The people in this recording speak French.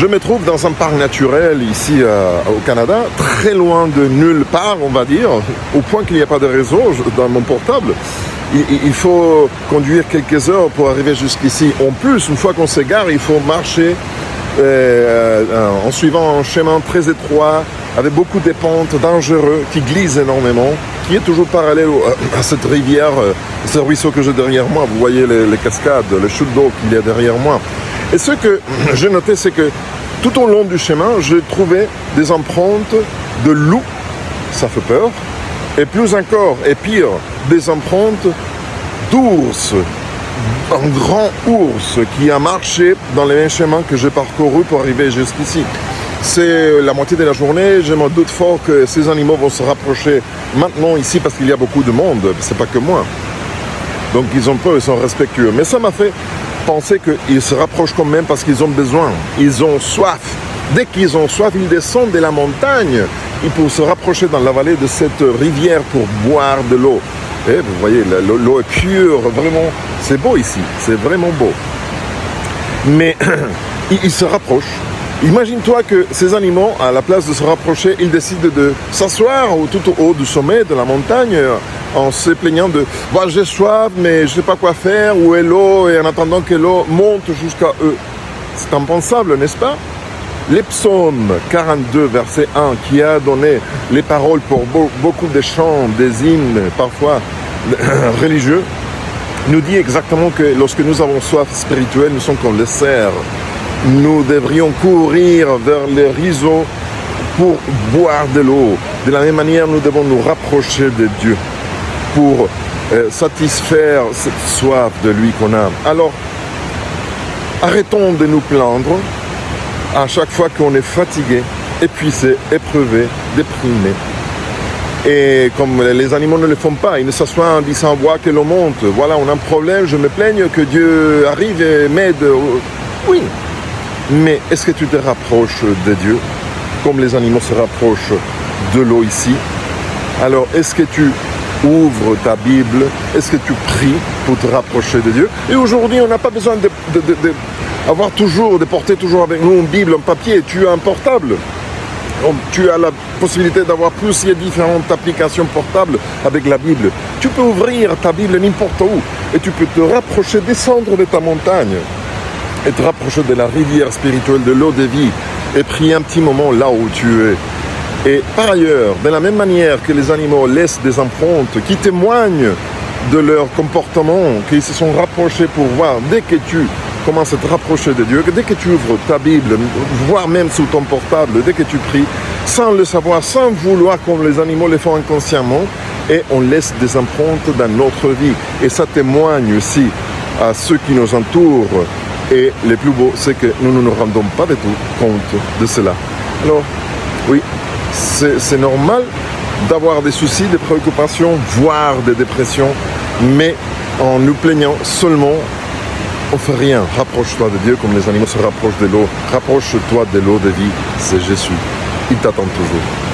Je me trouve dans un parc naturel ici au Canada, très loin de nulle part, on va dire, au point qu'il n'y a pas de réseau dans mon portable. Il faut conduire quelques heures pour arriver jusqu'ici. En plus, une fois qu'on s'égare, il faut marcher en suivant un chemin très étroit, avec beaucoup de pentes, dangereux, qui glisse énormément, qui est toujours parallèle à cette rivière, ce ruisseau que j'ai derrière moi. Vous voyez les cascades, les chutes d'eau qu'il y a derrière moi. Et ce que j'ai noté, c'est que tout au long du chemin, j'ai trouvé des empreintes de loups, ça fait peur, et plus encore, et pire, des empreintes d'ours, un grand ours qui a marché dans les mêmes chemins que j'ai parcouru pour arriver jusqu'ici. C'est la moitié de la journée, je me doute fort que ces animaux vont se rapprocher maintenant ici parce qu'il y a beaucoup de monde, c'est pas que moi. Donc ils ont peur, ils sont respectueux. Mais ça m'a fait penser qu'ils se rapprochent quand même parce qu'ils ont besoin, ils ont soif. Dès qu'ils ont soif, ils descendent de la montagne et pour se rapprocher dans la vallée de cette rivière pour boire de l'eau. Et vous voyez, l'eau est pure, vraiment, c'est beau ici, c'est vraiment beau. Mais ils se rapprochent. Imagine-toi que ces animaux, à la place de se rapprocher, ils décident de s'asseoir tout au haut du sommet de la montagne en se plaignant de « Voilà, j'ai soif, mais je ne sais pas quoi faire, où est l'eau ?» et en attendant que l'eau monte jusqu'à eux. C'est impensable, n'est-ce pas? Les psaumes 42, verset 1, qui a donné les paroles pour beaucoup de chants, des hymnes, parfois religieux, nous dit exactement que lorsque nous avons soif spirituelle, nous sommes comme les cerfs. Nous devrions courir vers les ruisseaux pour boire de l'eau. De la même manière, nous devons nous rapprocher de Dieu pour satisfaire cette soif de lui qu'on a. Alors, arrêtons de nous plaindre à chaque fois qu'on est fatigué, épuisé, éprouvé, déprimé. Et comme les animaux ne le font pas, ils ne s'assoient en disant « Voilà que l'eau monte, voilà, on a un problème, je me plaigne, que Dieu arrive et m'aide. » Oui. Mais est-ce que tu te rapproches de Dieu comme les animaux se rapprochent de l'eau ici? Alors, est-ce que tu ouvres ta Bible? Est-ce que tu pries pour te rapprocher de Dieu? Et aujourd'hui, on n'a pas besoin de porter toujours avec nous une Bible, un papier. Tu as un portable. Tu as la possibilité d'avoir plusieurs différentes applications portables avec la Bible. Tu peux ouvrir ta Bible n'importe où et tu peux te rapprocher, descendre de ta montagne et te rapprocher de la rivière spirituelle, de l'eau de vie, et prier un petit moment là où tu es. Et par ailleurs, de la même manière que les animaux laissent des empreintes qui témoignent de leur comportement, qu'ils se sont rapprochés pour voir, dès que tu commences à te rapprocher de Dieu, dès que tu ouvres ta Bible, voire même sous ton portable, dès que tu pries, sans le savoir, sans vouloir comme les animaux le font inconsciemment, et on laisse des empreintes dans notre vie. Et ça témoigne aussi à ceux qui nous entourent. Et le plus beau, c'est que nous ne nous rendons pas du tout compte de cela. Alors, oui, c'est normal d'avoir des soucis, des préoccupations, voire des dépressions, mais en nous plaignant seulement, on ne fait rien. Rapproche-toi de Dieu comme les animaux se rapprochent de l'eau. Rapproche-toi de l'eau de vie, c'est Jésus. Il t'attend toujours.